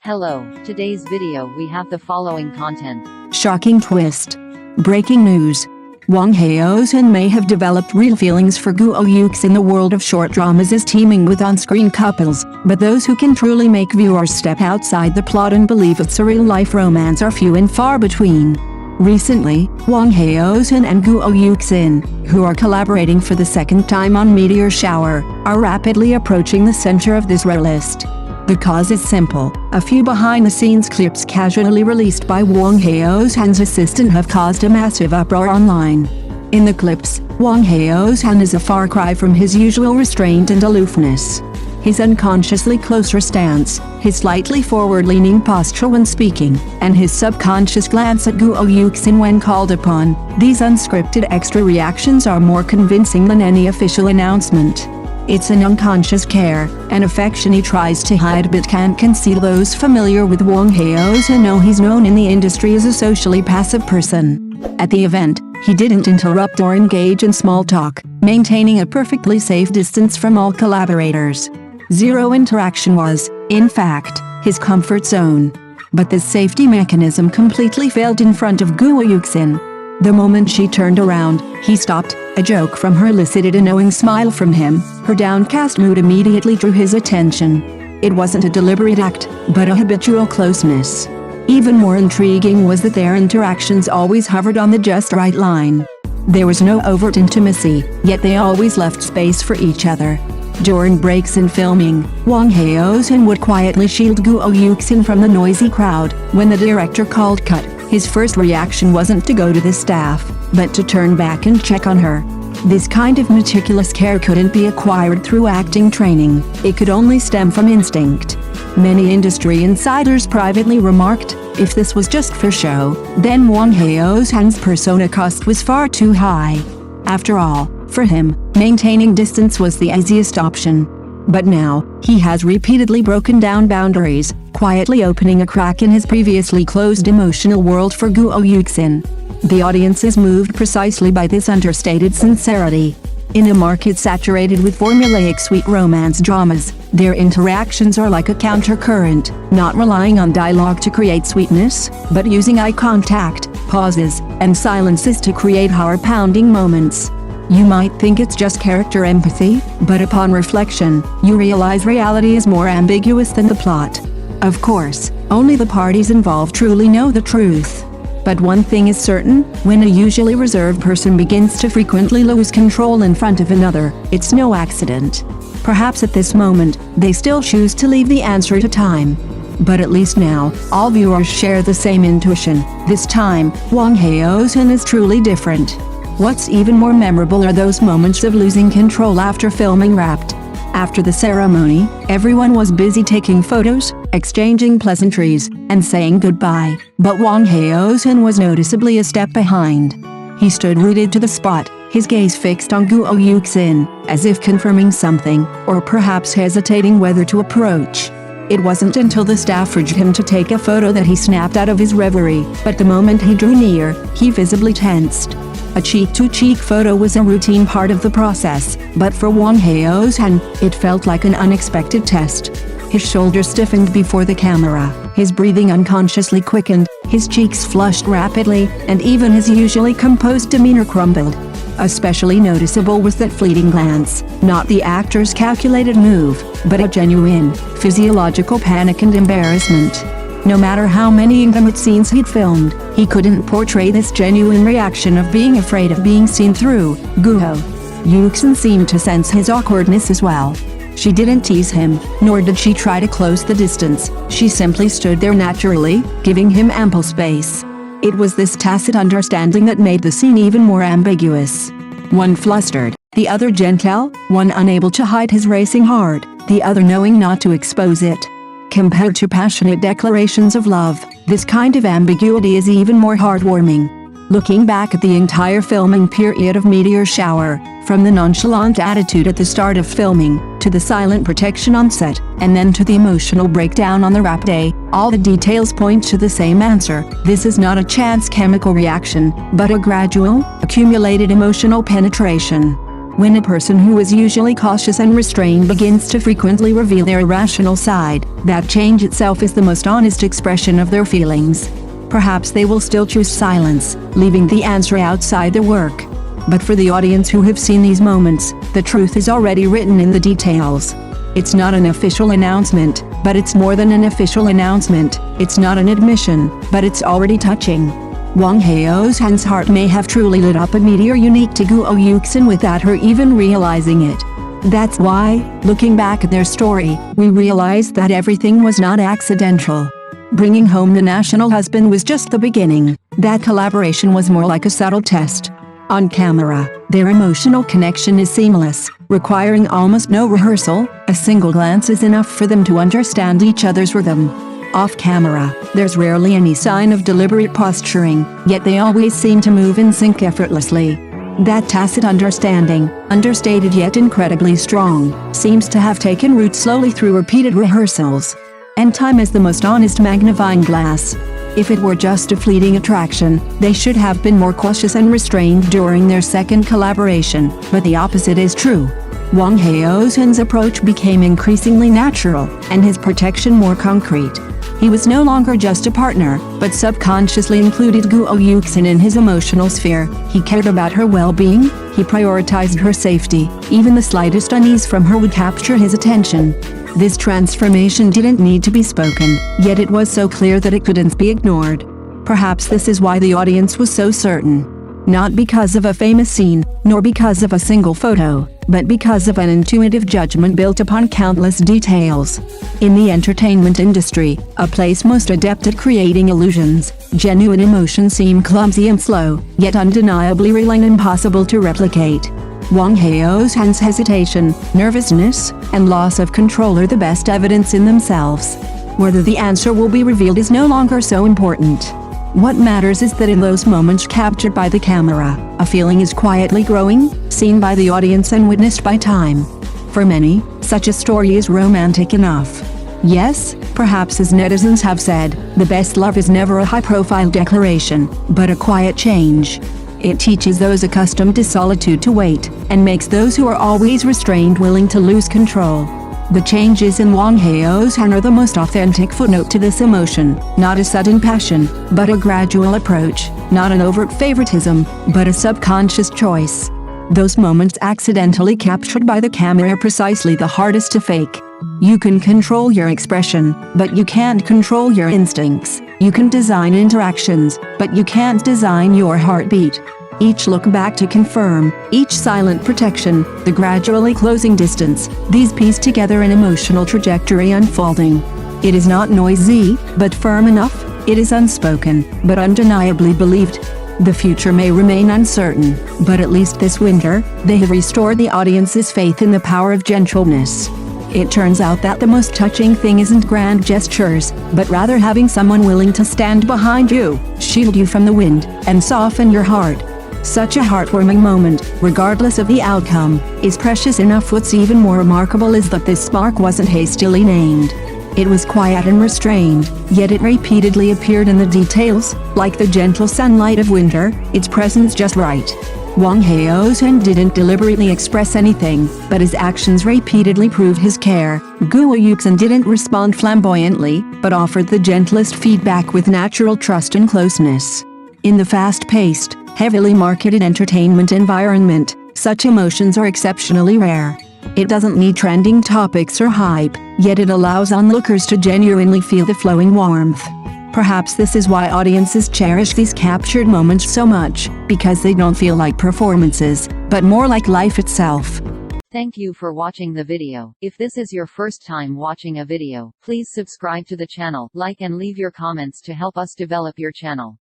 Hello, today's video we have the following content. Shocking twist. Breaking news. Wang Haozhen may have developed real feelings for Guo Yuxin. The world of short dramas is teeming with on-screen couples, but those who can truly make viewers step outside the plot and believe it's a real-life romance are few and far between. Recently, Wang Haozhen and Guo Yuxin, who are collaborating for the second time on Meteor Shower, are rapidly approaching the center of this rare list. The cause is simple. A few behind-the-scenes clips casually released by Wang Haozhen's assistant have caused a massive uproar online. In the clips, Wang Haozhen is a far cry from his usual restraint and aloofness. His unconsciously closer stance, his slightly forward-leaning posture when speaking, and his subconscious glance at Guo Yuxin when called upon, these unscripted extra reactions are more convincing than any official announcement. It's an unconscious care, an affection he tries to hide but can't conceal. Those familiar with Wang Haozhen know he's known in the industry as a socially passive person. At the event, he didn't interrupt or engage in small talk, maintaining a perfectly safe distance from all collaborators. Zero interaction was, in fact, his comfort zone. But this safety mechanism completely failed in front of Guo Yuxin. The moment she turned around, he stopped. A joke from her elicited a knowing smile from him. Her downcast mood immediately drew his attention. It wasn't a deliberate act, but a habitual closeness. Even more intriguing was that their interactions always hovered on the just right line. There was no overt intimacy, yet they always left space for each other. During breaks in filming, Wang Haozhen would quietly shield Guo Yuxin from the noisy crowd. When the director called cut, his first reaction wasn't to go to the staff, but to turn back and check on her. This kind of meticulous care couldn't be acquired through acting training, it could only stem from instinct. Many industry insiders privately remarked, if this was just for show, then Wang Haozhen's persona cost was far too high. After all, for him, maintaining distance was the easiest option. But now, he has repeatedly broken down boundaries, quietly opening a crack in his previously closed emotional world for Guo Yuxin. The audience is moved precisely by this understated sincerity. In a market saturated with formulaic sweet romance dramas, their interactions are like a countercurrent, not relying on dialogue to create sweetness, but using eye contact, pauses, and silences to create heart-pounding moments. You might think it's just character empathy, but upon reflection, you realize reality is more ambiguous than the plot. Of course, only the parties involved truly know the truth. But one thing is certain, when a usually reserved person begins to frequently lose control in front of another, it's no accident. Perhaps at this moment, they still choose to leave the answer to time. But at least now, all viewers share the same intuition. This time, Wang Haozhen is truly different. What's even more memorable are those moments of losing control after filming wrapped. After the ceremony, everyone was busy taking photos, exchanging pleasantries, and saying goodbye, but Wang Haozhen was noticeably a step behind. He stood rooted to the spot, his gaze fixed on Guo Yuxin, as if confirming something, or perhaps hesitating whether to approach. It wasn't until the staff urged him to take a photo that he snapped out of his reverie, but the moment he drew near, he visibly tensed. A cheek-to-cheek photo was a routine part of the process, but for Wang Haozhen, it felt like an unexpected test. His shoulders stiffened before the camera, his breathing unconsciously quickened, his cheeks flushed rapidly, and even his usually composed demeanor crumbled. Especially noticeable was that fleeting glance, not the actor's calculated move, but a genuine, physiological panic and embarrassment. No matter how many intimate scenes he'd filmed, he couldn't portray this genuine reaction of being afraid of being seen through. Guo Yuxin seemed to sense his awkwardness as well. She didn't tease him, nor did she try to close the distance. She simply stood there naturally, giving him ample space. It was this tacit understanding that made the scene even more ambiguous. One flustered, the other gentle, one unable to hide his racing heart, the other knowing not to expose it. Compared to passionate declarations of love, this kind of ambiguity is even more heartwarming. Looking back at the entire filming period of Meteor Shower, from the nonchalant attitude at the start of filming, to the silent protection on set, and then to the emotional breakdown on the wrap day, all the details point to the same answer. This is not a chance chemical reaction, but a gradual, accumulated emotional penetration. When a person who is usually cautious and restrained begins to frequently reveal their irrational side, that change itself is the most honest expression of their feelings. Perhaps they will still choose silence, leaving the answer outside the work. But for the audience who have seen these moments, the truth is already written in the details. It's not an official announcement, but it's more than an official announcement. It's not an admission, but it's already touching. Wang Haozhen's heart may have truly lit up a meteor unique to Guo Yuxin without her even realizing it. That's why, looking back at their story, we realize that everything was not accidental. Bringing home the national husband was just the beginning. That collaboration was more like a subtle test. On camera, their emotional connection is seamless, requiring almost no rehearsal. A single glance is enough for them to understand each other's rhythm. Off camera, there's rarely any sign of deliberate posturing, yet they always seem to move in sync effortlessly. That tacit understanding, understated yet incredibly strong, seems to have taken root slowly through repeated rehearsals. And time is the most honest magnifying glass. If it were just a fleeting attraction, they should have been more cautious and restrained during their second collaboration, but the opposite is true. Wang Haozhen's approach became increasingly natural, and his protection more concrete. He was no longer just a partner, but subconsciously included Guo Yuxin in his emotional sphere. He cared about her well-being, he prioritized her safety, even the slightest unease from her would capture his attention. This transformation didn't need to be spoken, yet it was so clear that it couldn't be ignored. Perhaps this is why the audience was so certain. Not because of a famous scene, nor because of a single photo, but because of an intuitive judgment built upon countless details. In the entertainment industry, a place most adept at creating illusions, genuine emotions seem clumsy and slow, yet undeniably real and impossible to replicate. Wang Haozhen's hesitation, nervousness, and loss of control are the best evidence in themselves. Whether the answer will be revealed is no longer so important. What matters is that in those moments captured by the camera, a feeling is quietly growing, seen by the audience and witnessed by time. For many, such a story is romantic enough. Yes, perhaps as netizens have said, the best love is never a high-profile declaration, but a quiet change. It teaches those accustomed to solitude to wait, and makes those who are always restrained willing to lose control. The changes in Wang Haozhen are the most authentic footnote to this emotion, not a sudden passion, but a gradual approach, not an overt favoritism, but a subconscious choice. Those moments accidentally captured by the camera are precisely the hardest to fake. You can control your expression, but you can't control your instincts. You can design interactions, but you can't design your heartbeat. Each look back to confirm, each silent protection, the gradually closing distance, these piece together an emotional trajectory unfolding. It is not noisy, but firm enough. It is unspoken, but undeniably believed. The future may remain uncertain, but at least this winter, they have restored the audience's faith in the power of gentleness. It turns out that the most touching thing isn't grand gestures, but rather having someone willing to stand behind you, shield you from the wind, and soften your heart. Such a heartwarming moment, regardless of the outcome, is precious enough. What's even more remarkable is that this spark wasn't hastily named. It was quiet and restrained, yet it repeatedly appeared in the details, like the gentle sunlight of winter, its presence just right. Wang Haozhen didn't deliberately express anything, but his actions repeatedly proved his care. Guo Yuxin didn't respond flamboyantly, but offered the gentlest feedback with natural trust and closeness. In the fast-paced, heavily marketed entertainment environment, such emotions are exceptionally rare. It doesn't need trending topics or hype, yet it allows onlookers to genuinely feel the flowing warmth. Perhaps this is why audiences cherish these captured moments so much, because they don't feel like performances, but more like life itself. Thank you for watching the video. If this is your first time watching a video, please subscribe to the channel, like and leave your comments to help us develop your channel.